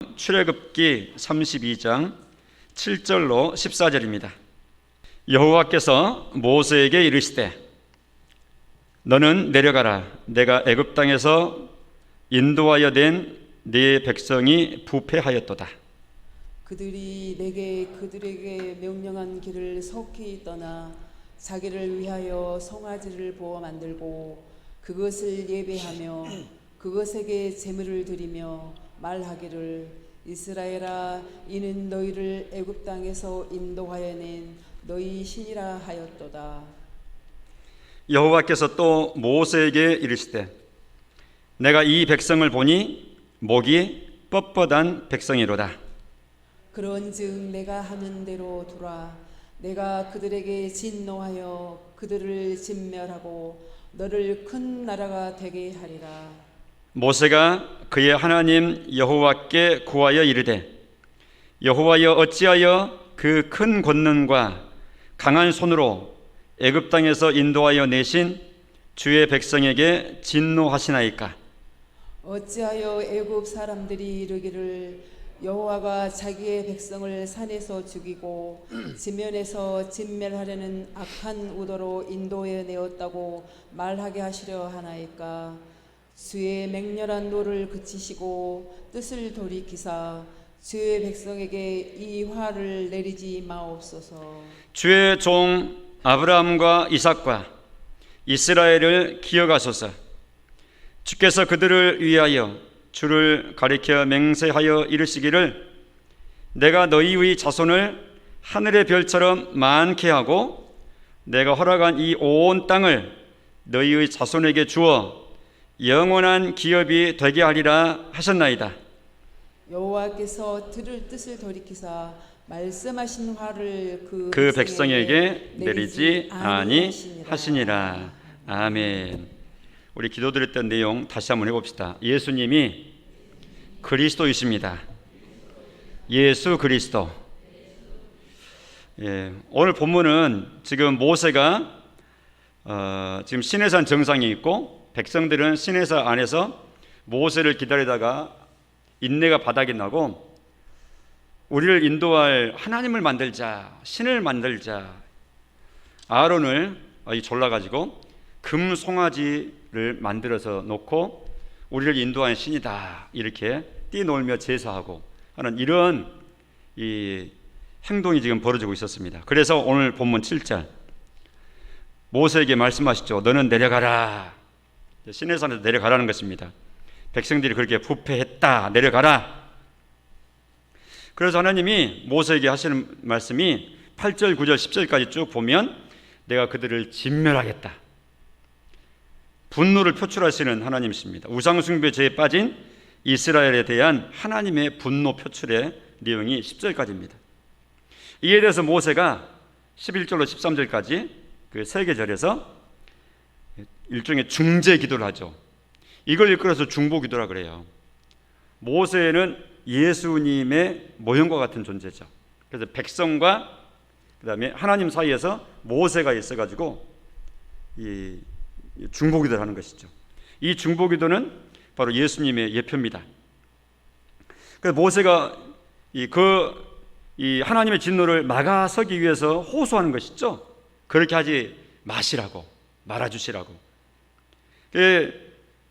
출애굽기 32장 7절로 14절입니다. 여호와께서 모세에게 이르시되 너는 내려가라. 내가 애굽 땅에서 인도하여 낸 네 백성이 부패하였도다. 그들이 내게 그들에게 명령한 길을 속히 떠나 자기를 위하여 송아지를 보아 만들고 그것을 예배하며 그것에게 제물을 드리며 말하기를 이스라엘아 이는 너희를 애굽 땅에서 인도하여 낸 너희 신이라 하였도다. 여호와께서 또 모세에게 이르시되 내가 이 백성을 보니 목이 뻣뻣한 백성이로다. 그런즉 내가 하는 대로 두라. 내가 그들에게 진노하여 그들을 진멸하고 너를 큰 나라가 되게 하리라. 모세가 그의 하나님 여호와께 구하여 이르되 여호와여 어찌하여 그 큰 권능과 강한 손으로 애굽 땅에서 인도하여 내신 주의 백성에게 진노하시나이까? 어찌하여 애굽 사람들이 이르기를 여호와가 자기의 백성을 산에서 죽이고 지면에서 진멸하려는 악한 우도로 인도해 내었다고 말하게 하시려 하나이까? 주의 맹렬한 노를 그치시고 뜻을 돌이키사 주의 백성에게 이 화를 내리지 마옵소서. 주의 종 아브라함과 이삭과 이스라엘을 기억하소서. 주께서 그들을 위하여 주를 가리켜 맹세하여 이르시기를 내가 너희의 자손을 하늘의 별처럼 많게 하고 내가 허락한 이 온 땅을 너희의 자손에게 주어 영원한 기업이 되게 하리라 하셨나이다. 여호와께서 들을 뜻을 돌이키사 말씀하신 화를 그 백성에게 내리지 아니하시니라. 아멘. 우리 기도드렸던 내용 다시 한번 해봅시다. 예수님이 그리스도이십니다. 예수 그리스도. 오늘 본문은 지금 모세가 지금 시내산 정상에 있고 백성들은 시내산 안에서 모세를 기다리다가 인내가 바닥이 나고 우리를 인도할 하나님을 만들자, 신을 만들자. 아론을 졸라가지고 금 송아지를 만들어서 놓고 우리를 인도하는 신이다 이렇게 뛰놀며 제사하고 하는 이런 이 행동이 지금 벌어지고 있었습니다. 그래서 오늘 본문 7절 모세에게 말씀하시죠. 너는 내려가라. 시내산에서 내려가라는 것입니다. 백성들이 그렇게 부패했다. 내려가라. 그래서 하나님이 모세에게 하시는 말씀이 8절, 9절, 10절까지 쭉 보면 내가 그들을 진멸하겠다. 분노를 표출하시는 하나님이십니다. 우상숭배 죄에 빠진 이스라엘에 대한 하나님의 분노 표출의 내용이 10절까지입니다. 이에 대해서 모세가 11절로 13절까지 그 세 계절에서 일종의 중재 기도를 하죠. 이걸 일컬어서 중보 기도라 그래요. 모세는 예수님의 모형과 같은 존재죠. 그래서 백성과 그다음에 하나님 사이에서 모세가 있어가지고 이 중보기도를 하는 것이죠. 이 중보기도는 바로 예수님의 예표입니다. 그래서 모세가 이 하나님의 진노를 막아서기 위해서 호소하는 것이죠. 그렇게 하지 마시라고, 말아주시라고.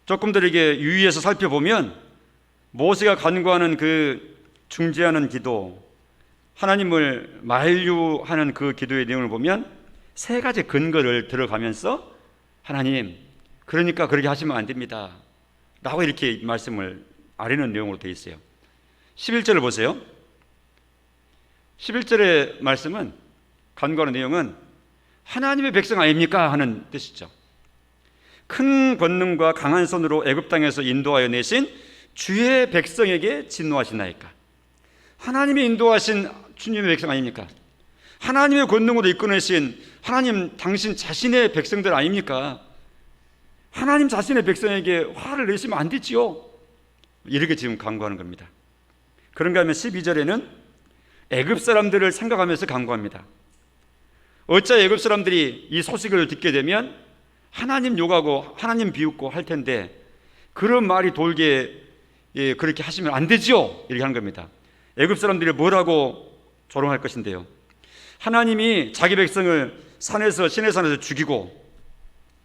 조금 더 이렇게 유의해서 살펴보면 모세가 간구하는 그 중재하는 기도, 하나님을 만류하는 그 기도의 내용을 보면 세 가지 근거를 들어가면서 하나님, 그러니까 그렇게 하시면 안 됩니다 라고 이렇게 말씀을 아뢰는 내용으로 되어 있어요. 11절을 보세요. 11절의 말씀은 간구하는 내용은 하나님의 백성 아닙니까? 하는 뜻이죠. 큰 권능과 강한 손으로 애굽 땅에서 인도하여 내신 주의 백성에게 진노하시나이까? 하나님이 인도하신 주님의 백성 아닙니까? 하나님의 권능으로 이끌어내신 하나님 당신 자신의 백성들 아닙니까? 하나님 자신의 백성에게 화를 내시면 안 되지요. 이렇게 지금 간구하는 겁니다. 그런가 하면 12절에는 애굽 사람들을 생각하면서 간구합니다. 어찌 애굽 사람들이 이 소식을 듣게 되면 하나님 욕하고 하나님 비웃고 할 텐데 그런 말이 돌게 그렇게 하시면 안 되죠. 이렇게 하는 겁니다. 애굽 사람들이 뭐라고 조롱할 것인데요. 하나님이 자기 백성을 산에서 시내산에서 죽이고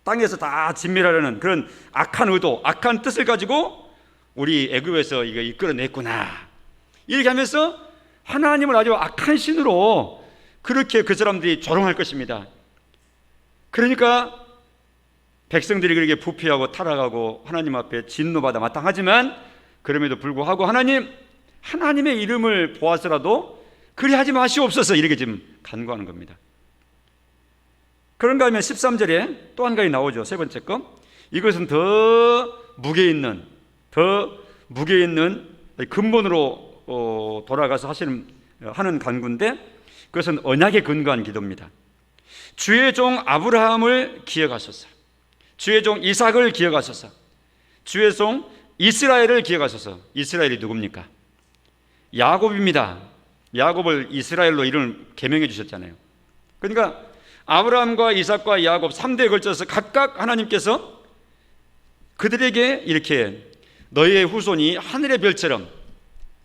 땅에서 다 진멸하려는 그런 악한 의도, 악한 뜻을 가지고 우리 애굽에서 이거 이끌어냈구나. 이렇게 하면서 하나님을 아주 악한 신으로 그렇게 그 사람들이 조롱할 것입니다. 그러니까 백성들이 그렇게 부패하고 타락하고 하나님 앞에 진노받아 마땅하지만 그럼에도 불구하고 하나님의 이름을 보아서라도 그리 하지 마시옵소서 이렇게 지금 간구하는 겁니다. 그런가 하면 13절에 또 한 가지 나오죠. 세 번째 거. 이것은 더 무게 있는 근본으로 돌아가서 하는 간구인데 그것은 언약에 근거한 기도입니다. 주의 종 아브라함을 기억하소서. 주의 종 이삭을 기억하소서. 주의 종 이스라엘을 기억하소서. 이스라엘이 누굽니까? 야곱입니다. 야곱을 이스라엘로 이름을 개명해 주셨잖아요. 그러니까 아브라함과 이삭과 야곱 3대에 걸쳐서 각각 하나님께서 그들에게 이렇게 너희의 후손이 하늘의 별처럼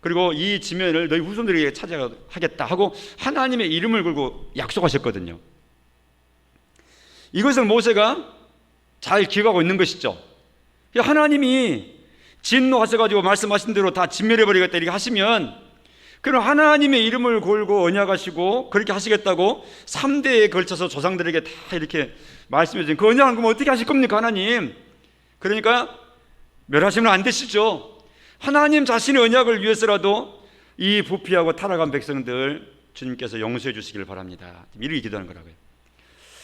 그리고 이 지면을 너희 후손들에게 차지하겠다 하고 하나님의 이름을 걸고 약속하셨거든요. 이것을 모세가 잘 기억하고 있는 것이죠. 하나님이 진노하셔가지고 말씀하신 대로 다 진멸해버리겠다 이렇게 하시면 그럼 하나님의 이름을 걸고 언약하시고 그렇게 하시겠다고 3대에 걸쳐서 조상들에게 다 이렇게 말씀해 주신 그 언약을 그럼 어떻게 하실 겁니까 하나님? 그러니까 멸하시면 안 되시죠. 하나님 자신의 언약을 위해서라도 이 부패하고 타락한 백성들 주님께서 용서해 주시기를 바랍니다. 이렇게 기도하는 거라고요.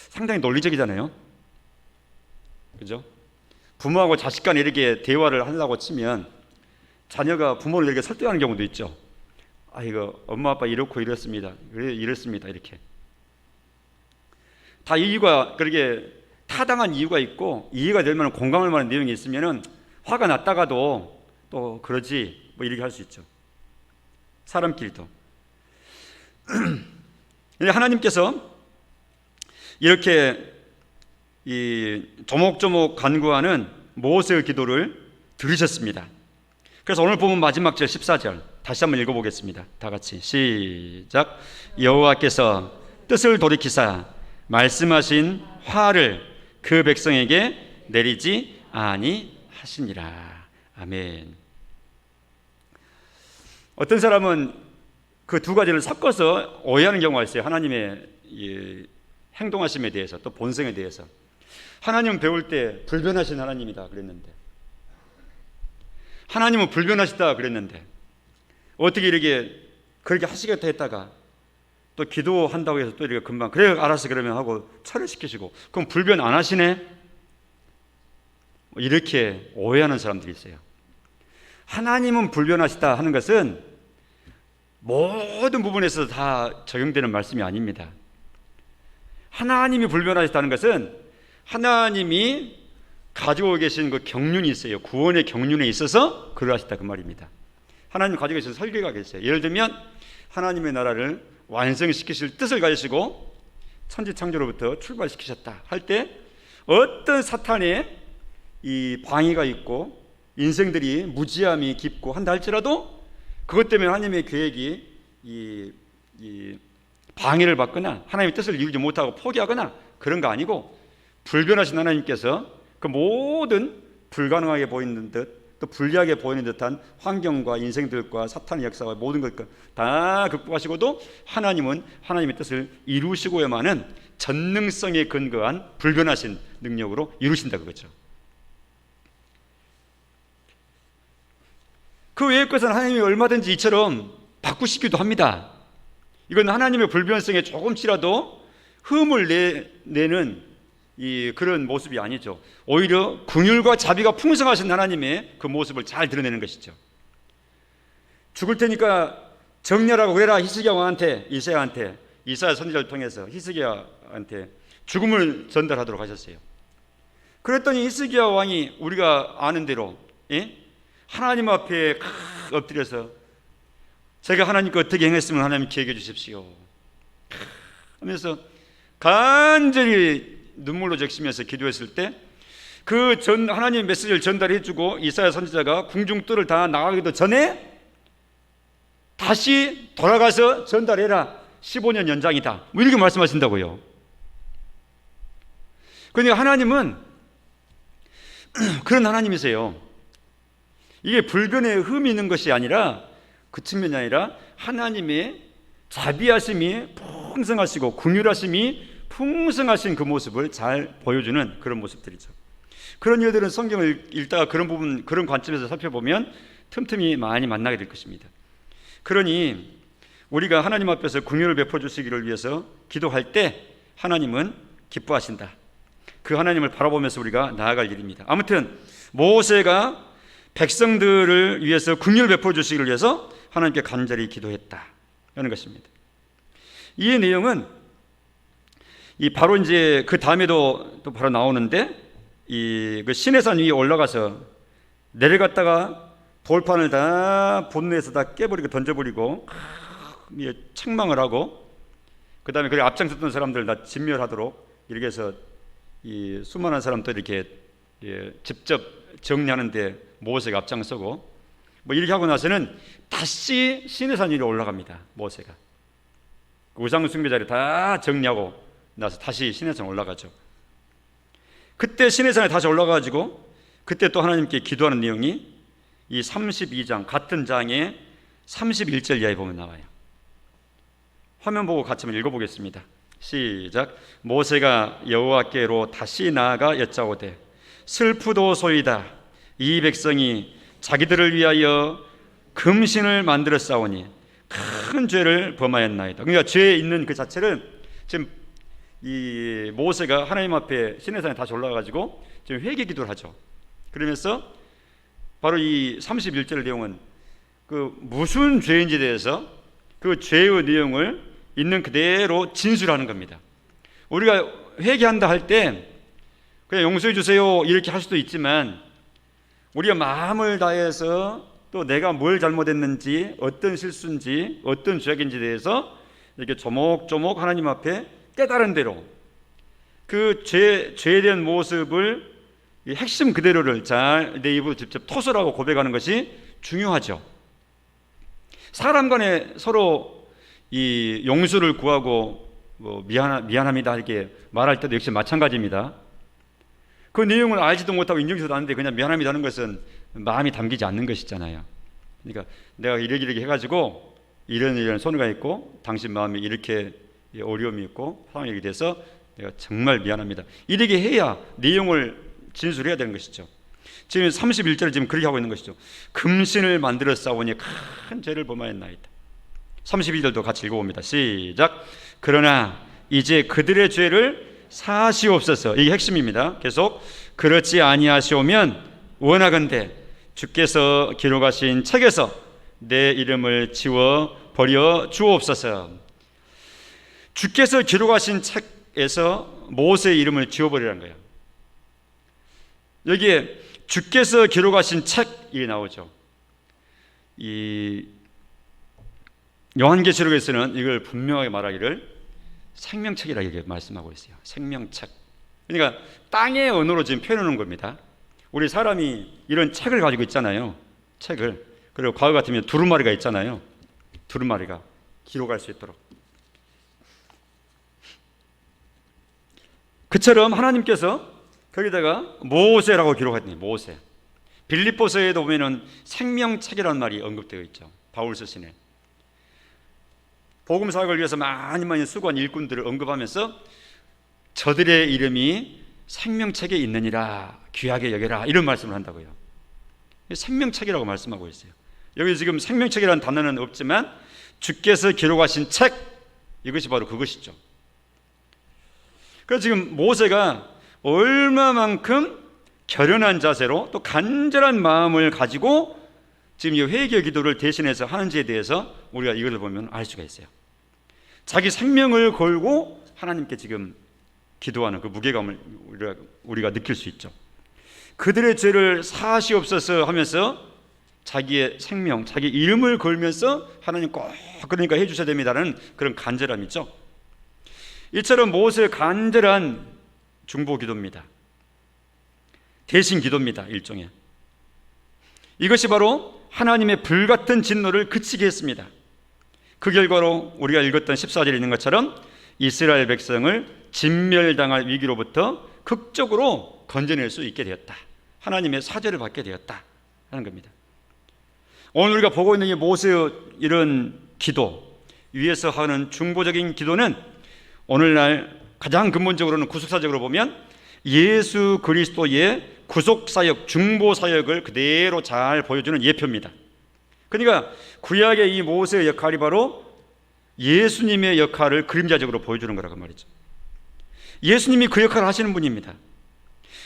상당히 논리적이잖아요. 그죠? 부모하고 자식 간에 이렇게 대화를 하려고 치면 자녀가 부모를 이렇게 설득하는 경우도 있죠. 이거 엄마 아빠 이렇고 이렇습니다. 이렇습니다. 이렇게 다 이유가 그렇게 타당한 이유가 있고 이해가 될 만한 공감할 만한 내용이 있으면은 화가 났다가도 또 그러지 뭐 이렇게 할 수 있죠. 사람끼리도. 하나님께서 이렇게 이 조목조목 간구하는 모세의 기도를 들으셨습니다. 그래서 오늘 보면 마지막 절 14절 다시 한번 읽어보겠습니다. 다 같이 시작. 여호와께서 뜻을 돌이키사 말씀하신 화를 그 백성에게 내리지 아니하시니라. 아멘. 어떤 사람은 그 두 가지를 섞어서 오해하는 경우가 있어요. 하나님의 행동하심에 대해서 또 본성에 대해서. 하나님은 배울 때 불변하신 하나님이다 그랬는데 하나님은 불변하시다 그랬는데 어떻게 이렇게 그렇게 하시겠다 했다가 또 기도한다고 해서 또 이렇게 금방 그래 알았어 그러면 하고 철회시키시고 그럼 불변 안 하시네? 이렇게 오해하는 사람들이 있어요. 하나님은 불변하시다 하는 것은 모든 부분에서 다 적용되는 말씀이 아닙니다. 하나님이 불변하시다는 것은 하나님이 가지고 계신 그 경륜이 있어요. 구원의 경륜에 있어서 그러하시다 그 말입니다. 하나님 가지고 계신 설계가 있어요. 예를 들면 하나님의 나라를 완성시키실 뜻을 가지시고 천지창조로부터 출발시키셨다 할 때 어떤 사탄의 이 방해가 있고 인생들이 무지함이 깊고 한다 할지라도 그것 때문에 하나님의 계획이 이 방해를 받거나 하나님의 뜻을 이루지 못하고 포기하거나 그런 거 아니고 불변하신 하나님께서 그 모든 불가능하게 보이는 듯 또 불리하게 보이는 듯한 환경과 인생들과 사탄의 역사와 모든 것 다 극복하시고도 하나님은 하나님의 뜻을 이루시고야만은 전능성에 근거한 불변하신 능력으로 이루신다 그거죠. 그 외의 것은 하나님이 얼마든지 이처럼 바꾸시기도 합니다. 이건 하나님의 불변성에 조금씩이라도 흠을 내는 그런 모습이 아니죠. 오히려 긍휼과 자비가 풍성하신 하나님의 그 모습을 잘 드러내는 것이죠. 죽을 테니까 정렬하고 그래라 히스기야 왕한테 이사야 선지자를 통해서 히스기야한테 죽음을 전달하도록 하셨어요. 그랬더니 히스기야 왕이 우리가 아는 대로 하나님 앞에 엎드려서 제가 하나님께 어떻게 행했으면 하나님 기억해 주십시오 하면서 간절히 눈물로 적시면서 기도했을 때 하나님의 메시지를 전달해주고 이사야 선지자가 궁중뜰을 다 나가기도 전에 다시 돌아가서 전달해라. 15년 연장이다. 뭐 이렇게 말씀하신다고요. 그러니까 하나님은 그런 하나님이세요. 이게 불변의 흠이 있는 것이 아니라, 그 측면이 아니라 하나님의 자비하심이 풍성하시고 긍휼하심이 풍성하신 그 모습을 잘 보여주는 그런 모습들이죠. 그런 일들은 성경을 읽다가 그런 부분, 그런 관점에서 살펴보면 틈틈이 많이 만나게 될 것입니다. 그러니 우리가 하나님 앞에서 긍휼을 베풀어 주시기를 위해서 기도할 때 하나님은 기뻐하신다. 그 하나님을 바라보면서 우리가 나아갈 일입니다. 아무튼 모세가 백성들을 위해서 긍휼을 베풀어 주시기를 위해서 하나님께 간절히 기도했다 하는 것입니다. 이 내용은 바로 이제 그 다음에도 또 바로 나오는데, 그 시내산 위에 올라가서 내려갔다가 돌판을 다 본내에서 다 깨버리고 던져버리고 책망을 하고, 그 다음에 그 앞장섰던 사람들 다 진멸하도록 이렇게 해서 이 수많은 사람들 이렇게 직접 정리하는데 모세가 앞장서고, 뭐 이렇게 하고 나서는 다시 시내산 위로 올라갑니다. 모세가 우상 숭배자를 다 정리하고 나서 다시 시내산 올라가죠. 그때 시내산에 다시 올라가가지고 그때 또 하나님께 기도하는 내용이 이 32장 같은 장의 31절 이하에 보면 나와요. 화면 보고 같이 한번 읽어보겠습니다. 시작. 모세가 여호와께로 다시 나아가 여짜오되 슬프도소이다. 이 백성이 자기들을 위하여 금신을 만들어 싸우니 큰 죄를 범하였나이다. 그러니까 죄에 있는 그 자체를 지금 이 모세가 하나님 앞에 시내산에 다시 올라가가지고 지금 회개 기도를 하죠. 그러면서 바로 이 31절 내용은 그 무슨 죄인지에 대해서 그 죄의 내용을 있는 그대로 진술하는 겁니다. 우리가 회개한다 할 때 그냥 용서해 주세요 이렇게 할 수도 있지만, 우리가 마음을 다해서 또 내가 뭘 잘못했는지, 어떤 실수인지, 어떤 죄악인지에 대해서 이렇게 조목조목 하나님 앞에 깨달은 대로 그 죄에 대한 모습을 이 핵심 그대로를 잘 내 입으로 직접 토설하고 고백하는 것이 중요하죠. 사람 간에 서로 이 용서를 구하고 뭐 미안합니다 이렇게 말할 때도 역시 마찬가지입니다. 그 내용을 알지도 못하고 인정서도 않는데 그냥 미안합니다 하는 것은 마음이 담기지 않는 것이잖아요. 그러니까 내가 이렇게 해가지고 이런 손해가 있고 당신 마음이 이렇게 어려움이 있고 상황이 돼서 내가 정말 미안합니다 이렇게 해야 내용을 진술해야 되는 것이죠. 지금 31절을 지금 그렇게 하고 있는 것이죠. 금신을 만들어 싸우니 큰 죄를 범하였나이다. 32절도 같이 읽어봅니다. 시작. 그러나 이제 그들의 죄를 사하시옵소서. 이게 핵심입니다. 계속. 그렇지 아니하시오면 원하건대 주께서 기록하신 책에서 내 이름을 지워 버려 주옵소서. 주께서 기록하신 책에서 모세의 이름을 지워버리라는 거예요. 여기에 주께서 기록하신 책이 나오죠. 이 요한계시록에서는 이걸 분명하게 말하기를 생명책이라고 이렇게 말씀하고 있어요. 생명책. 그러니까 땅의 언어로 지금 표현하는 겁니다. 우리 사람이 이런 책을 가지고 있잖아요. 책을. 그리고 과거 같으면 두루마리가 있잖아요. 두루마리가 기록할 수 있도록. 그처럼 하나님께서 거기다가 모세라고 기록했더니 모세. 빌립보서에도 보면은 생명책이라는 말이 언급되어 있죠. 바울 서신에. 복음 사역을 위해서 많이 수고한 일꾼들을 언급하면서 저들의 이름이 생명책에 있느니라 귀하게 여겨라 이런 말씀을 한다고요. 생명책이라고 말씀하고 있어요. 여기 지금 생명책이라는 단어는 없지만 주께서 기록하신 책, 이것이 바로 그것이죠. 그래서 지금 모세가 얼마만큼 결연한 자세로 또 간절한 마음을 가지고 지금 이 회개 기도를 대신해서 하는지에 대해서 우리가 이것을 보면 알 수가 있어요. 자기 생명을 걸고 하나님께 지금 기도하는 그 무게감을 우리가 느낄 수 있죠. 그들의 죄를 사하시옵소서 하면서 자기의 생명, 자기 이름을 걸면서 하나님 꼭 그러니까 해주셔야 됩니다라는 그런 간절함이 있죠. 이처럼 모세의 간절한 중보 기도입니다. 대신 기도입니다. 일종의. 이것이 바로 하나님의 불같은 진노를 그치게 했습니다. 그 결과로 우리가 읽었던 14절에 있는 것처럼 이스라엘 백성을 진멸당할 위기로부터 극적으로 건져낼 수 있게 되었다. 하나님의 사죄를 받게 되었다 하는 겁니다. 오늘 우리가 보고 있는 이 모세의 이런 기도, 위에서 하는 중보적인 기도는 오늘날 가장 근본적으로는 구속사적으로 보면 예수 그리스도의 구속사역, 중보사역을 그대로 잘 보여주는 예표입니다. 그러니까 구약의 이 모세의 역할이 바로 예수님의 역할을 그림자적으로 보여주는 거라고 말이죠. 예수님이 그 역할을 하시는 분입니다.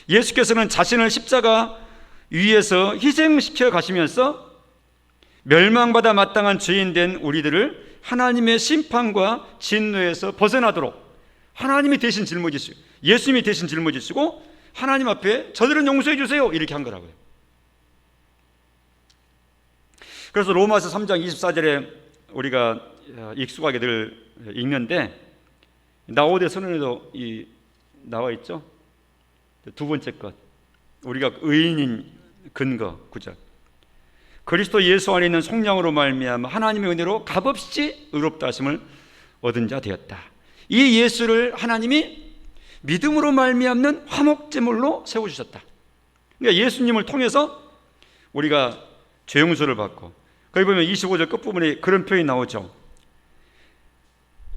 예수께서는 자신을 십자가 위에서 희생시켜 가시면서 멸망받아 마땅한 죄인 된 우리들을 하나님의 심판과 진노에서 벗어나도록 하나님이 대신 짊어지시고 예수님이 대신 짊어지시고 하나님 앞에 저들은 용서해 주세요 이렇게 한 거라고요. 그래서 로마서 3장 24절에 우리가 익숙하게 늘 읽는데 나오대 선언에도 나와 있죠. 두 번째 것, 우리가 의인인 근거 9절. 그리스도 예수 안에 있는 속량으로 말미암아 하나님의 은혜로 값없이 의롭다 하심을 얻은 자 되었다. 이 예수를 하나님이 믿음으로 말미암는 화목제물로 세워주셨다. 그러니까 예수님을 통해서 우리가 죄 용서를 받고, 거기 보면 25절 끝부분에 그런 표현이 나오죠.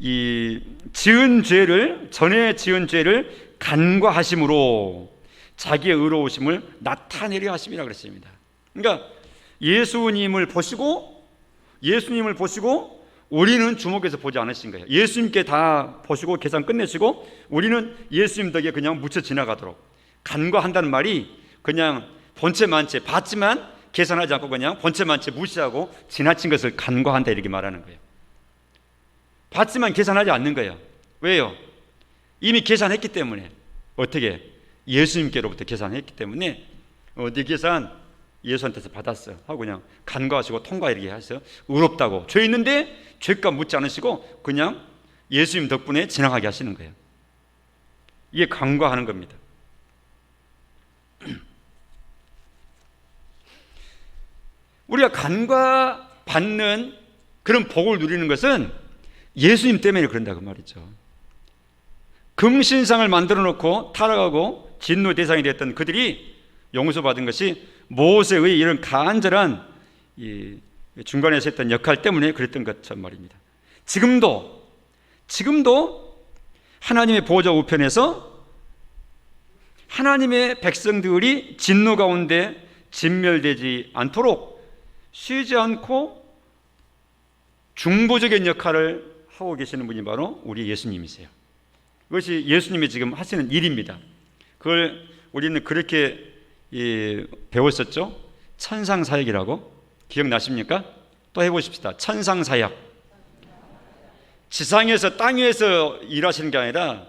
이 전에 지은 죄를 간과하심으로 자기의 의로우심을 나타내려 하심이라 그랬습니다. 그러니까 예수님을 보시고 우리는 주목해서 보지 않으신 거예요. 예수님께 다 보시고 계산 끝내시고 우리는 예수님 덕에 그냥 묻혀 지나가도록, 간과한다는 말이 그냥 본체 만체 봤지만 계산하지 않고 그냥 본체 만체 무시하고 지나친 것을 간과한다 이렇게 말하는 거예요. 봤지만 계산하지 않는 거예요. 왜요? 이미 계산했기 때문에. 어떻게? 예수님께로부터 계산했기 때문에 네 계산 예수한테서 받았어요 하고 그냥 간과하시고 통과 이렇게 하세요. 의롭다고 죄 있는데 죄값 묻지 않으시고 그냥 예수님 덕분에 지나가게 하시는 거예요. 이게 간과하는 겁니다. 우리가 간과받는 그런 복을 누리는 것은 예수님 때문에 그런다고 말이죠. 금신상을 만들어 놓고 타락하고 진노 대상이 됐던 그들이 용서받은 것이 모세의 이런 간절한 중간에서 했던 역할 때문에 그랬던 것처럼 말입니다. 지금도 하나님의 보호자 우편에서 하나님의 백성들이 진노 가운데 진멸되지 않도록 쉬지 않고 중보적인 역할을 하고 계시는 분이 바로 우리 예수님이세요. 그것이 예수님이 지금 하시는 일입니다. 그걸 우리는 그렇게 배웠었죠. 천상사역이라고. 기억나십니까? 또 해보십시다. 천상사역. 지상에서 땅 위에서 일하시는 게 아니라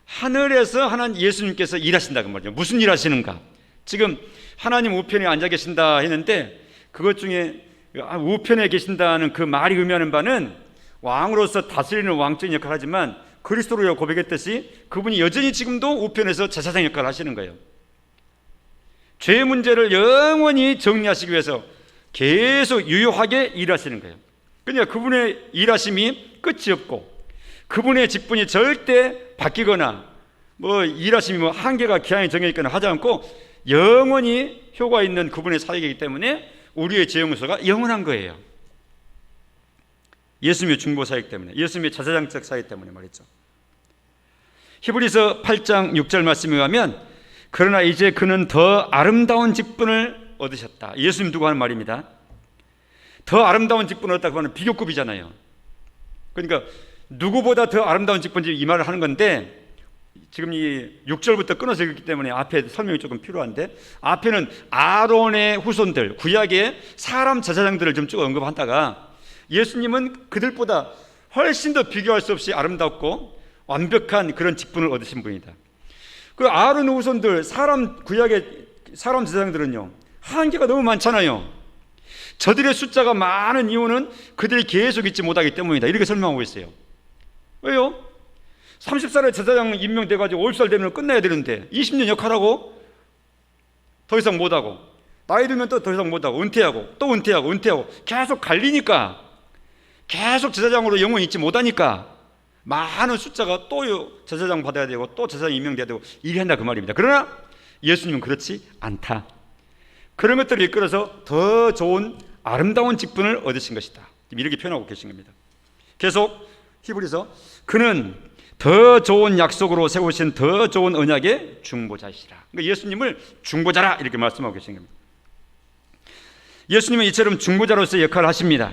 하늘에서 하나님 예수님께서 일하신다고 말이죠. 무슨 일 하시는가? 지금 하나님 우편에 앉아 계신다 했는데 그것 중에 우편에 계신다는 그 말이 의미하는 바는 왕으로서 다스리는 왕적인 역할을 하지만 그리스도로 고백했듯이 그분이 여전히 지금도 우편에서 제사장 역할을 하시는 거예요. 죄 문제를 영원히 정리하시기 위해서 계속 유효하게 일하시는 거예요. 그러니까 그분의 일하심이 끝이 없고 그분의 직분이 절대 바뀌거나 일하심이 한계가 기한이 정해 있거나 하지 않고 영원히 효과 있는 그분의 사역이기 때문에 우리의 죄 용서가 영원한 거예요. 예수님의 중보 사역 때문에, 예수님의 제사장적 사역 때문에 말이죠. 히브리서 8장 6절 말씀에 가면 그러나 이제 그는 더 아름다운 직분을 얻으셨다. 예수님 두고 하는 말입니다. 더 아름다운 직분을 얻었다고 하는 비교급이잖아요. 그러니까 누구보다 더 아름다운 직분이 이 말을 하는 건데 지금 이 6절부터 끊어서 읽기 때문에 앞에 설명이 조금 필요한데 앞에는 아론의 후손들, 구약의 사람 제사장들을 좀 쭉 언급하다가 예수님은 그들보다 훨씬 더 비교할 수 없이 아름답고 완벽한 그런 직분을 얻으신 분이다. 그 아론의 후손들, 구약의 사람 제사장들은요 한계가 너무 많잖아요. 저들의 숫자가 많은 이유는 그들이 계속 있지 못하기 때문이다. 이렇게 설명하고 있어요. 왜요? 30살에 제사장 임명돼가지고 50살 되면 끝나야 되는데 20년 역할하고 더 이상 못하고, 나이 들면 또 더 이상 못하고, 은퇴하고 또 은퇴하고 계속 갈리니까, 계속 제사장으로 영원히 있지 못하니까 많은 숫자가 또 제사장 받아야 되고 또 제사장 임명돼야 되고 이래 한다 그 말입니다. 그러나 예수님은 그렇지 않다. 그런 것들을 이끌어서 더 좋은 아름다운 직분을 얻으신 것이다, 이렇게 표현하고 계신 겁니다. 계속 히브리서 그는 더 좋은 약속으로 세우신 더 좋은 언약의 중보자이시라. 그러니까 예수님을 중보자라 이렇게 말씀하고 계신 겁니다. 예수님은 이처럼 중보자로서의 역할을 하십니다.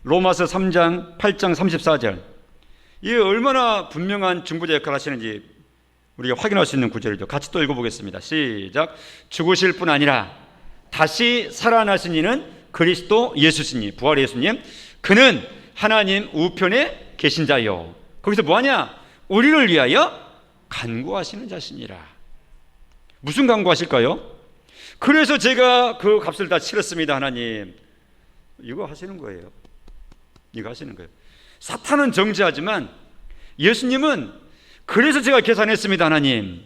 로마서 3장 8장 34절, 이게 얼마나 분명한 중보자 역할을 하시는지 우리가 확인할 수 있는 구절이죠. 같이 또 읽어보겠습니다. 시작. 죽으실 뿐 아니라 다시 살아나신 이는 그리스도 예수시니, 부활의 예수님, 그는 하나님 우편에 계신 자요. 거기서 뭐하냐? 우리를 위하여 간구하시는 자시니라. 무슨 간구하실까요? 그래서 제가 그 값을 다 치렀습니다 하나님, 이거 하시는 거예요. 이거 하시는 거예요. 사탄은 정죄하지만 예수님은 그래서 제가 계산했습니다 하나님,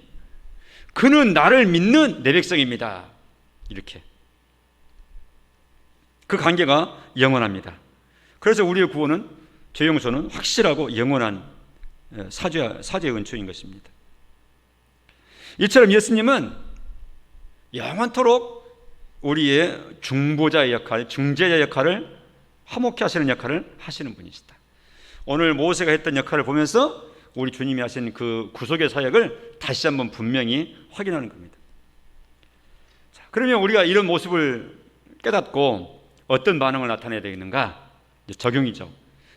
그는 나를 믿는 내 백성입니다. 이렇게 그 관계가 영원합니다. 그래서 우리의 구원은, 죄 용서는 확실하고 영원한 사죄의 은총인 것입니다. 이처럼 예수님은 영원토록 우리의 중보자의 역할, 중재자 역할을 화목케 하시는 역할을 하시는 분이시다. 오늘 모세가 했던 역할을 보면서 우리 주님이 하신 그 구속의 사역을 다시 한번 분명히 확인하는 겁니다. 자, 그러면 우리가 이런 모습을 깨닫고 어떤 반응을 나타내야 되겠는가? 적용이죠.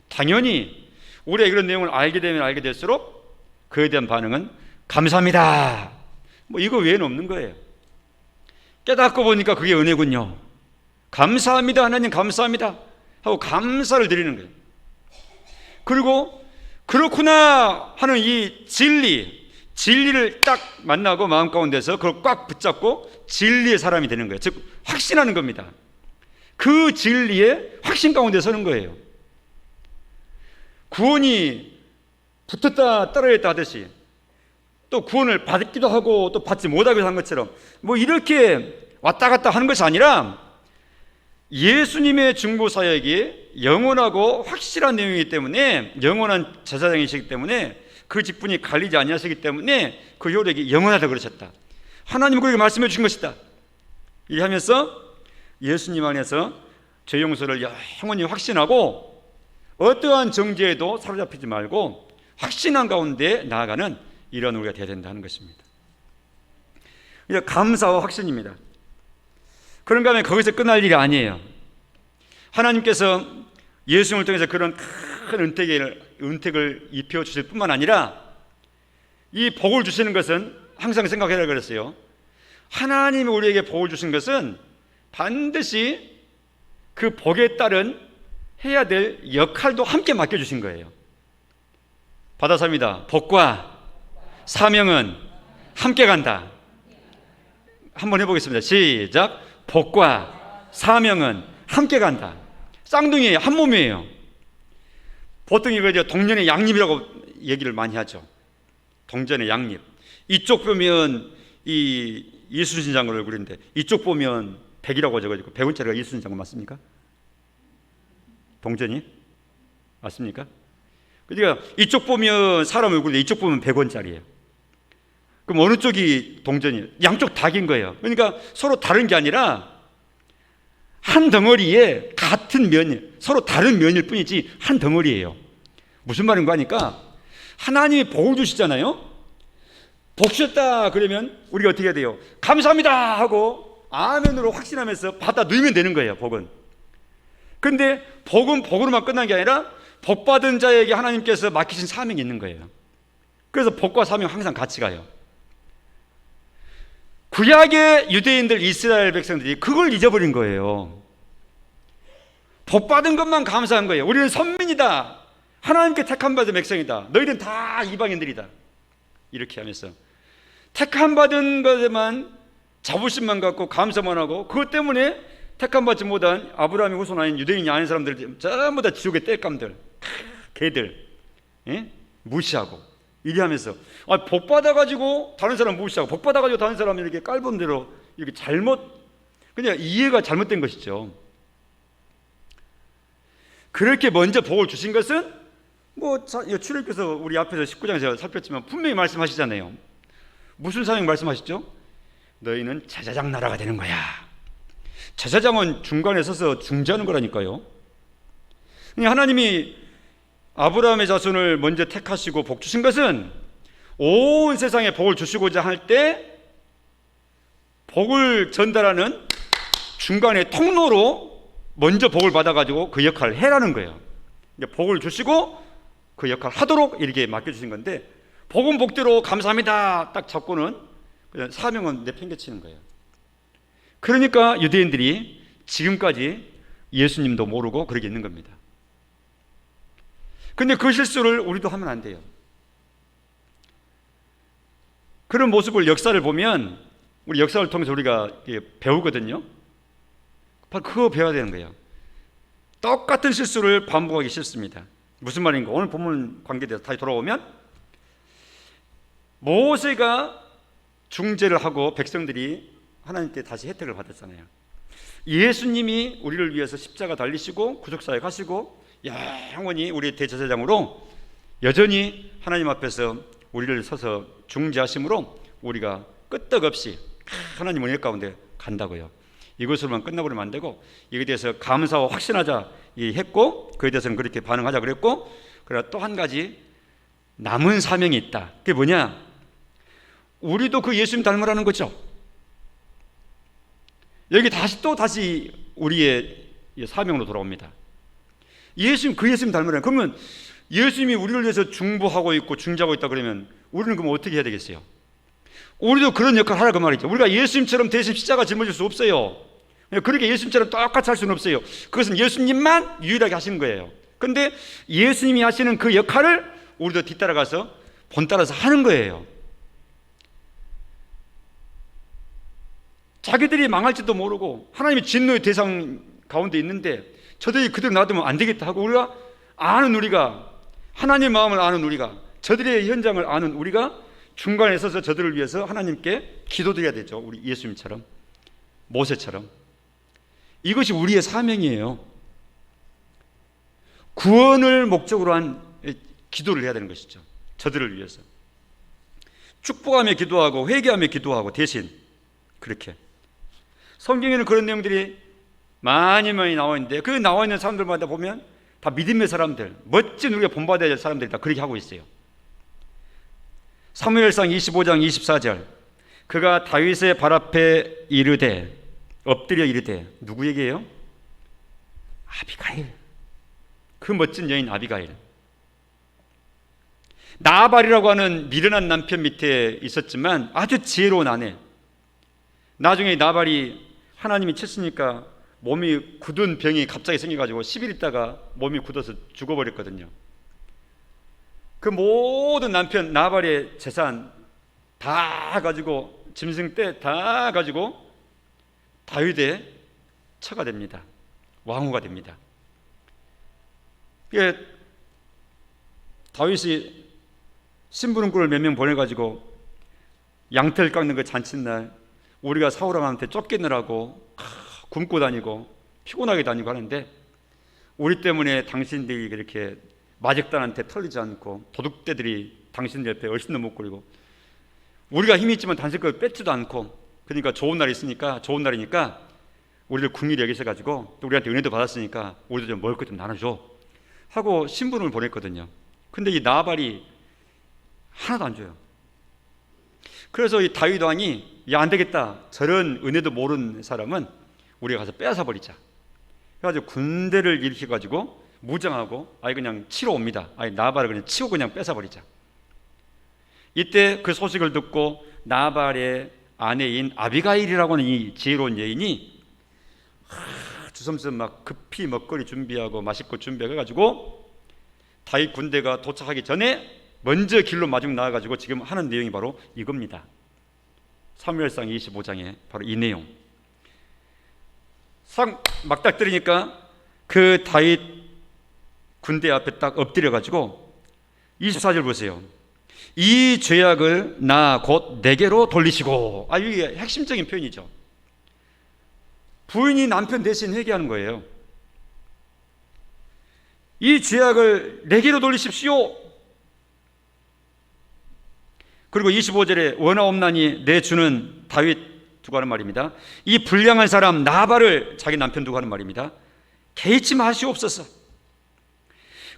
당연히 우리가 이런 내용을 알게 되면 알게 될수록 그에 대한 반응은 감사합니다, 뭐 이거 외에는 없는 거예요. 깨닫고 보니까 그게 은혜군요. 감사합니다 하나님, 감사합니다 하고 감사를 드리는 거예요. 그리고 그렇구나 하는 이 진리를 딱 만나고 마음 가운데서 그걸 꽉 붙잡고 진리의 사람이 되는 거예요. 즉 확신하는 겁니다. 그 진리의 확신 가운데 서는 거예요. 구원이 붙었다 떨어졌다 하듯이, 또 구원을 받기도 하고 또 받지 못하기도 한 것처럼 뭐 이렇게 왔다 갔다 하는 것이 아니라, 예수님의 중보 사역이 영원하고 확실한 내용이기 때문에, 영원한 제사장이시기 때문에, 그 직분이 갈리지 아니하시기 때문에 그 효력이 영원하다 그러셨다. 하나님은 그렇게 말씀해 주신 것이다. 이렇게 하면서 예수님 안에서 죄 용서를 영원히 확신하고 어떠한 정죄에도 사로잡히지 말고 확신한 가운데 나아가는 이런 우리가 되어야 된다는 것입니다. 이제 감사와 확신입니다. 그런가 하면 거기서 끝날 일이 아니에요. 하나님께서 예수님을 통해서 그런 큰 은택을 입혀 주실 뿐만 아니라, 이 복을 주시는 것은 항상 생각해라 그랬어요. 하나님이 우리에게 복을 주신 것은 반드시 그 복에 따른 해야 될 역할도 함께 맡겨주신 거예요. 받아서입니다. 복과 사명은 함께 간다. 한번 해보겠습니다. 시작. 복과 사명은 함께 간다. 쌍둥이에요. 한 몸이에요. 보통 이거 동년의 양립이라고 얘기를 많이 하죠. 동전의 양립. 이쪽 보면 이 이순신 장군 얼굴인데 이쪽 보면 백이라고 적어지고 100원짜리가 이순신 장군 맞습니까? 동전이? 맞습니까? 그러니까 이쪽 보면 사람 얼굴인데 이쪽 보면 100원짜리예요. 그럼 어느 쪽이 동전이에요? 양쪽 닭인 거예요. 그러니까 서로 다른 게 아니라 한 덩어리에 같은 면이, 서로 다른 면일 뿐이지 한 덩어리예요. 무슨 말인가 하니까, 하나님이 복을 주시잖아요. 복 주셨다 그러면 우리가 어떻게 해야 돼요? 감사합니다 하고 아멘으로 확신하면서 받아 누이면 되는 거예요. 복은. 그런데 복은 복으로만 끝난 게 아니라 복 받은 자에게 하나님께서 맡기신 사명이 있는 거예요. 그래서 복과 사명 항상 같이 가요. 구약의 유대인들, 이스라엘 백성들이 그걸 잊어버린 거예요. 복 받은 것만 감사한 거예요. 우리는 선민이다, 하나님께 택함 받은 백성이다, 너희들은 다 이방인들이다, 이렇게 하면서 택함 받은 것에만 자부심만 갖고 감사만 하고, 그것 때문에 택함 받지 못한 아브라함의 후손 아닌 유대인이 아닌 사람들 전부 다 지옥의 땔감들, 개들, 예? 무시하고 이래 하면서, 복 받아가지고 다른 사람 무시하고, 복 받아가지고 다른 사람 이렇게 깔본 대로 이렇게 그냥 이해가 잘못된 것이죠. 그렇게 먼저 복을 주신 것은 출애굽기서 우리 앞에서 19장에서 살폈지만 분명히 말씀하시잖아요. 무슨 사명 말씀하시죠? 너희는 제사장 나라가 되는 거야. 제사장은 중간에 서서 중재하는 거라니까요. 하나님이 아브라함의 자손을 먼저 택하시고 복 주신 것은 온 세상에 복을 주시고자 할 때 복을 전달하는 중간에 통로로 먼저 복을 받아가지고 그 역할을 해라는 거예요. 복을 주시고 그 역할을 하도록 이렇게 맡겨주신 건데, 복은 복대로 감사합니다 딱 잡고는 그냥 사명은 내팽개치는 거예요. 그러니까 유대인들이 지금까지 예수님도 모르고 그렇게 있는 겁니다. 근데 그 실수를 우리도 하면 안 돼요. 그런 모습을 역사를 보면, 우리 역사를 통해서 우리가 배우거든요. 바로 그거 배워야 되는 거예요. 똑같은 실수를 반복하기 싫습니다. 무슨 말인가? 오늘 본문 관계돼서 다시 돌아오면, 모세가 중재를 하고 백성들이 하나님께 다시 혜택을 받았잖아요. 예수님이 우리를 위해서 십자가 달리시고 구속사에 가시고 영원히 우리의 대제사장으로 여전히 하나님 앞에서 우리를 서서 중재하심으로 우리가 끄떡없이 하나님 은혜 가운데 간다고요. 이것으로만 끝나버리면 안 되고, 이에 대해서 감사와 확신하자 했고, 그에 대해서는 그렇게 반응하자 그랬고, 그러나 또 한 가지 남은 사명이 있다. 그게 뭐냐? 우리도 그 예수님 닮으라는 거죠. 여기 다시 우리의 사명으로 돌아옵니다. 그 예수님 닮으라는. 그러면 예수님이 우리를 위해서 중보하고 있고 중재하고 있다 그러면 우리는 그럼 어떻게 해야 되겠어요? 우리도 그런 역할을 하라 그 말이죠. 우리가 예수님처럼 대신 십자가 짊어질 수 없어요. 그렇게 예수님처럼 똑같이 할 수는 없어요. 그것은 예수님만 유일하게 하시는 거예요. 그런데 예수님이 하시는 그 역할을 우리도 뒤따라가서 본따라서 하는 거예요. 자기들이 망할지도 모르고 하나님의 진노의 대상 가운데 있는데 저들이 그대로 놔두면 안 되겠다 하고, 우리가 하나님의 마음을 아는 우리가, 저들의 현장을 아는 우리가 중간에 서서 저들을 위해서 하나님께 기도드려야 되죠. 우리 예수님처럼, 모세처럼. 이것이 우리의 사명이에요. 구원을 목적으로 한 기도를 해야 되는 것이죠. 저들을 위해서 축복하며 기도하고 회개하며 기도하고, 대신 그렇게 성경에는 그런 내용들이 많이 나와 있는데, 그 나와 있는 사람들마다 보면 다 믿음의 사람들, 멋진 우리가 본받아야 될 사람들이 다 그렇게 하고 있어요. 사무엘상 25장 24절, 그가 다윗의 발 앞에 엎드려 이르되, 누구에게요? 아비가일, 그 멋진 여인 아비가일. 나발이라고 하는 미련한 남편 밑에 있었지만 아주 지혜로운 아내. 나중에 나발이 하나님이 쳤으니까 몸이 굳은 병이 갑자기 생겨가지고 10일 있다가 몸이 굳어서 죽어버렸거든요. 그 모든 남편 나발의 재산 다 가지고, 짐승 떼 다 가지고 다윗의 처가 됩니다. 왕후가 됩니다. 다윗이 심부름꾼을 몇 명 보내가지고 양털 깎는 그 잔칫날 우리가 사울왕한테 쫓기느라고 굶고 다니고 피곤하게 다니고 하는데, 우리 때문에 당신들이 그렇게 마적단한테 털리지 않고 도둑떼들이 당신들 옆에 얼씬도 못 그리고, 우리가 힘이 있지만 당신 걸 뺏지도 않고, 그러니까 좋은 날이니까 우리를 궁일이 여기셔가지고 또 우리한테 은혜도 받았으니까 우리도 좀 먹을 것 좀 나눠줘 하고 신분을 보냈거든요. 근데 이 나발이 하나도 안 줘요. 그래서 이 다윗 왕이 안 되겠다, 저런 은혜도 모르는 사람은 우리가 가서 빼앗아 버리자. 그래가지고 군대를 일으켜가지고 무장하고 그냥 치러 옵니다. 나발을 그냥 치고 그냥 뺏어 버리자. 이때 그 소식을 듣고 나발의 아내인 아비가일이라고 하는 이 지혜로운 여인이 주섬주섬 막 급히 먹거리 준비하고 마실 것 준비해가지고 다윗 군대가 도착하기 전에 먼저 길로 마중 나와가지고 지금 하는 내용이 바로 이겁니다. 사무엘상 25장에 바로 이 내용. 막닥뜨리니까 그 다윗 군대 앞에 딱 엎드려가지고 24절 보세요. 이 죄악을 나 곧 내게로 돌리시고. 이게 핵심적인 표현이죠. 부인이 남편 대신 회개하는 거예요. 이 죄악을 내게로 돌리십시오. 그리고 25절에 원하옵나니 내 주는 다윗 두고 하는 말입니다. 이 불량한 사람 나발을 자기 남편 두고 하는 말입니다. 개의치 마시옵소서.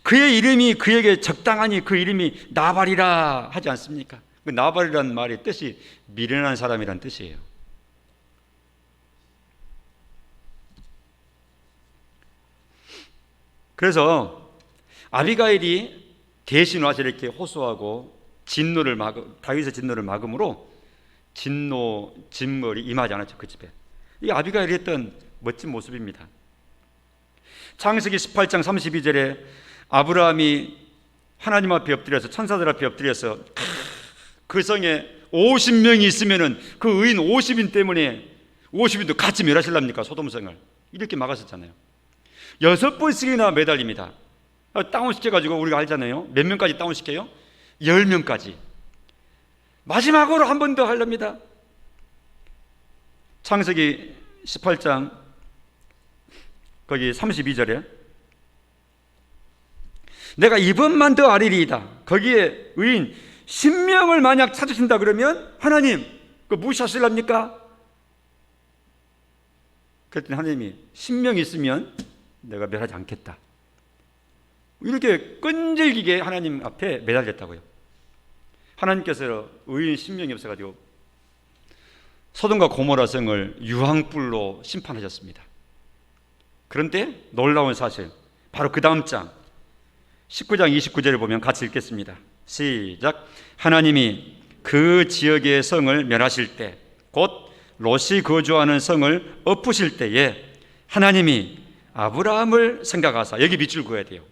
그의 이름이 그에게 적당하니 그 이름이 나발이라 하지 않습니까? 그 나발이라는 말의 뜻이 미련한 사람이란 뜻이에요. 그래서 아비가일이 대신 와서 이렇게 호소하고 다윗의 진노를 막음으로 진물이 임하지 않았죠. 그 집에. 이 아비가일이 했던 멋진 모습입니다. 창세기 18장 32절에 아브라함이 하나님 앞에 엎드려서, 천사들 앞에 엎드려서 그 성에 50명이 있으면은 그 의인 50인 때문에 50인도 같이 멸하실랍니까? 소돔성을 이렇게 막았었잖아요. 6번씩이나 매달립니다. 다운시켜가지고 우리가 알잖아요. 몇 명까지 다운시켜요? 10명까지. 마지막으로 한 번 더 하렵니다. 창세기 18장 거기 32절에 내가 이번만 더 아리리이다. 거기에 의인 10명을 만약 찾으신다 그러면 하나님 그거 무시하실랍니까? 그랬더니 하나님이 10명 있으면 내가 멸하지 않겠다. 이렇게 끈질기게 하나님 앞에 매달렸다고요. 하나님께서 의인 10명이 없어가지고 소돔과 고모라 성을 유황불로 심판하셨습니다. 그런데 놀라운 사실, 바로 그 다음 장 19장 29절을 보면 같이 읽겠습니다. 시작. 하나님이 그 지역의 성을 멸하실 때, 곧 롯이 거주하는 성을 엎으실 때에 하나님이 아브라함을 생각하사, 여기 밑줄 그어야 돼요.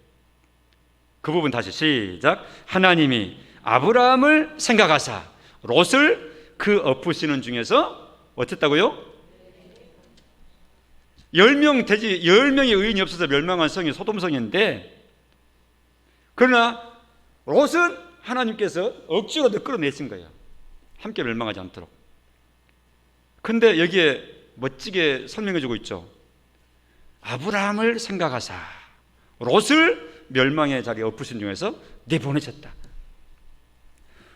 그 부분 다시 시작. 하나님이 아브라함을 생각하사 롯을 그 엎으시는 중에서 어쨌다고요? 10명의 의인이 없어서 멸망한 성이 소돔성인데, 그러나 롯은 하나님께서 억지로 끌어내신 거예요. 함께 멸망하지 않도록. 근데 여기에 멋지게 설명해주고 있죠. 아브라함을 생각하사 롯을 멸망의 자리에 엎으신 중에서 내보내셨다.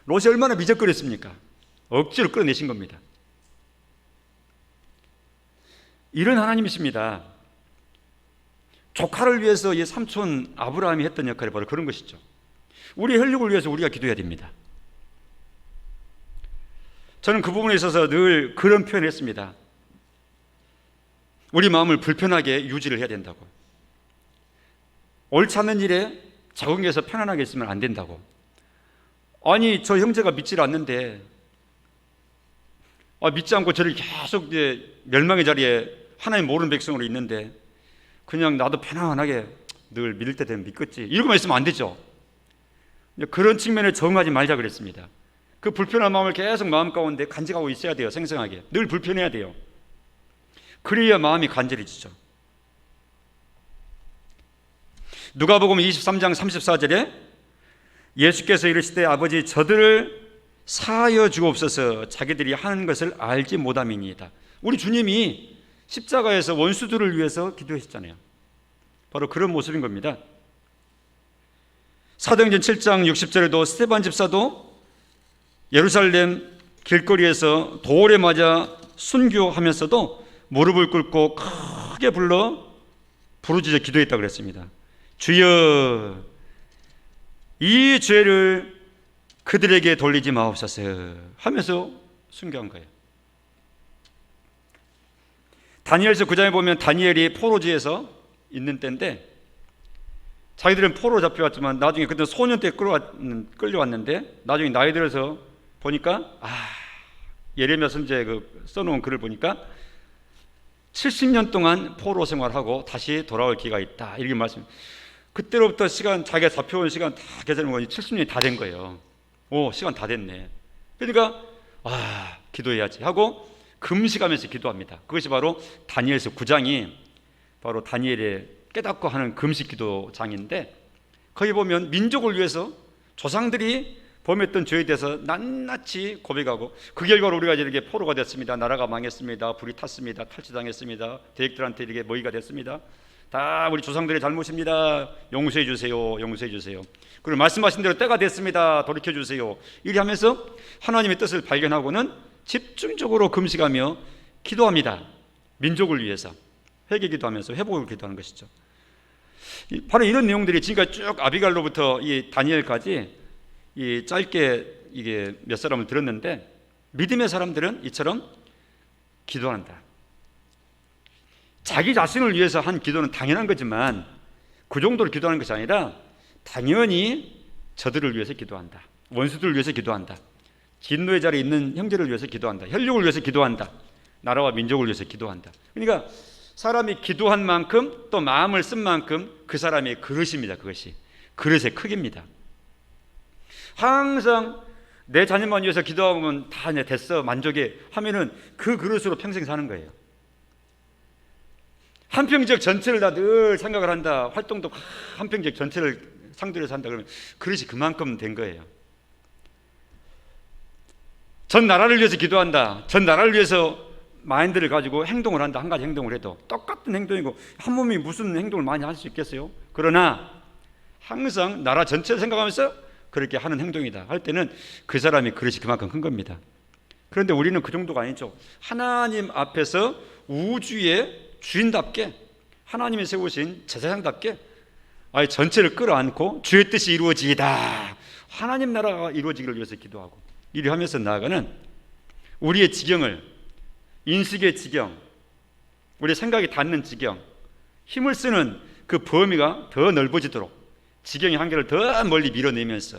롯이 얼마나 미적거렸습니까? 억지로 끌어내신 겁니다. 이런 하나님이십니다. 조카를 위해서 이 삼촌 아브라함이 했던 역할이 바로 그런 것이죠. 우리의 혈육을 위해서 우리가 기도해야 됩니다. 저는 그 부분에 있어서 늘 그런 표현을 했습니다. 우리 마음을 불편하게 유지를 해야 된다고. 옳지 않는 일에 적응해서 편안하게 있으면 안 된다고. 아니, 저 형제가 믿질 않는데, 믿지 않고 저를 계속 멸망의 자리에 하나님 모르는 백성으로 있는데 그냥 나도 편안하게 늘 믿을 때 되면 믿겠지, 이러고만 있으면 안 되죠. 그런 측면에 적응하지 말자 그랬습니다. 그 불편한 마음을 계속 마음 가운데 간직하고 있어야 돼요. 생생하게 늘 불편해야 돼요. 그래야 마음이 간절해지죠. 누가복음 23장 34절에 예수께서 이르시되 아버지 저들을 사하여 주옵소서 자기들이 하는 것을 알지 못함이니이다. 우리 주님이 십자가에서 원수들을 위해서 기도하셨잖아요. 바로 그런 모습인 겁니다. 사도행전 7장 60절에도 스데반 집사도 예루살렘 길거리에서 돌에 맞아 순교하면서도 무릎을 꿇고 크게 부르짖어 기도했다고 그랬습니다. 주여 이 죄를 그들에게 돌리지 마옵소서 하면서 순교한 거예요. 다니엘서 9장에 보면 다니엘이 포로지에서 있는 때인데 자기들은 포로로 잡혀왔지만 나중에 그때 소년 때 끌려왔는데 나중에 나이 들어서 보니까 예레미야 선지자의 써놓은 글을 보니까 70년 동안 포로 생활하고 다시 돌아올 기회가 있다, 이렇게 말씀. 그때로부터 자기가 잡혀온 시간 다 계산해 보니 70년이 다 된 거예요. 시간 다 됐네. 그러니까 기도해야지 하고 금식하면서 기도합니다. 그것이 바로 다니엘서 9장이 바로 다니엘의 깨닫고 하는 금식 기도장인데, 거기 보면 민족을 위해서 조상들이 범했던 죄에 대해서 낱낱이 고백하고 그 결과로 우리가 이렇게 포로가 됐습니다. 나라가 망했습니다. 불이 탔습니다. 탈취당했습니다. 대적들한테 이렇게 먹이가 됐습니다. 다 우리 조상들의 잘못입니다. 용서해 주세요. 용서해 주세요. 그리고 말씀하신 대로 때가 됐습니다. 돌이켜 주세요. 이리 하면서 하나님의 뜻을 발견하고는 집중적으로 금식하며 기도합니다. 민족을 위해서 회개 기도하면서 회복을 기도하는 것이죠. 바로 이런 내용들이 지금까지 쭉 아비갈로부터 이 다니엘까지 이 짧게 이게 몇 사람을 들었는데, 믿음의 사람들은 이처럼 기도한다. 자기 자신을 위해서 한 기도는 당연한 거지만 그 정도로 기도하는 것이 아니라 당연히 저들을 위해서 기도한다. 원수들을 위해서 기도한다. 진노의 자리에 있는 형제를 위해서 기도한다. 혈육을 위해서 기도한다. 나라와 민족을 위해서 기도한다. 그러니까 사람이 기도한 만큼 또 마음을 쓴 만큼 그 사람의 그릇입니다. 그것이 그릇의 크기입니다. 항상 내 자녀만 위해서 기도하면 다 이제 됐어 만족해 하면은 그 그릇으로 평생 사는 거예요. 한평지역 전체를 다 늘 생각을 한다. 활동도 한평지역 전체를 상대로 해서 한다. 그러면 그릇이 그만큼 된 거예요. 전 나라를 위해서 기도한다. 전 나라를 위해서 마인드를 가지고 행동을 한다. 한 가지 행동을 해도 똑같은 행동이고 한 몸이 무슨 행동을 많이 할 수 있겠어요? 그러나 항상 나라 전체를 생각하면서 그렇게 하는 행동이다 할 때는 그 사람이 그릇이 그만큼 큰 겁니다. 그런데 우리는 그 정도가 아니죠. 하나님 앞에서 우주의 주인답게 하나님이 세우신 제사장답게 아예 전체를 끌어안고 주의 뜻이 이루어지이다. 하나님 나라가 이루어지기를 위해서 기도하고 이리 하면서 나아가는 우리의 지경을, 인식의 지경, 우리 생각이 닿는 지경, 힘을 쓰는 그 범위가 더 넓어지도록 지경의 한계를 더 멀리 밀어내면서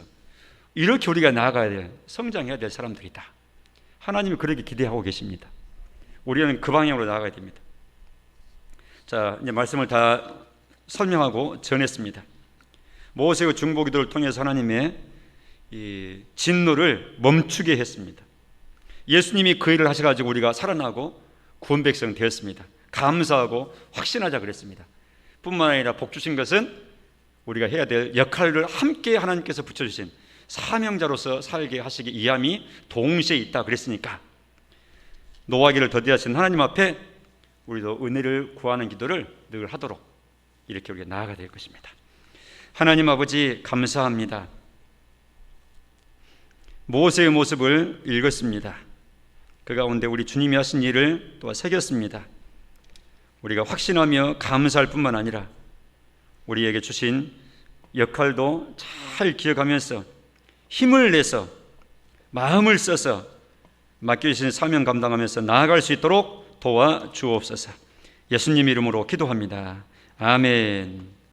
이렇게 우리가 나아가야 될, 성장해야 될 사람들이다. 하나님이 그렇게 기대하고 계십니다. 우리는 그 방향으로 나아가야 됩니다. 자, 이제 말씀을 다 설명하고 전했습니다. 모세의 중보기도를 통해서 하나님의 이 진노를 멈추게 했습니다. 예수님이 그 일을 하셔가지고 우리가 살아나고 구원 백성 되었습니다. 감사하고 확신하자 그랬습니다. 뿐만 아니라 복 주신 것은 우리가 해야 될 역할을 함께 하나님께서 붙여주신 사명자로서 살게 하시기 이함이 동시에 있다 그랬으니까 노하기를 더디하신 하나님 앞에 우리도 은혜를 구하는 기도를 늘 하도록 이렇게 우리가 나아가야 될 것입니다. 하나님 아버지 감사합니다. 모세의 모습을 읽었습니다. 그 가운데 우리 주님이 하신 일을 또 새겼습니다. 우리가 확신하며 감사할 뿐만 아니라 우리에게 주신 역할도 잘 기억하면서 힘을 내서 마음을 써서 맡겨주신 사명 감당하면서 나아갈 수 있도록 도와주옵소서. 예수님 이름으로 기도합니다. 아멘.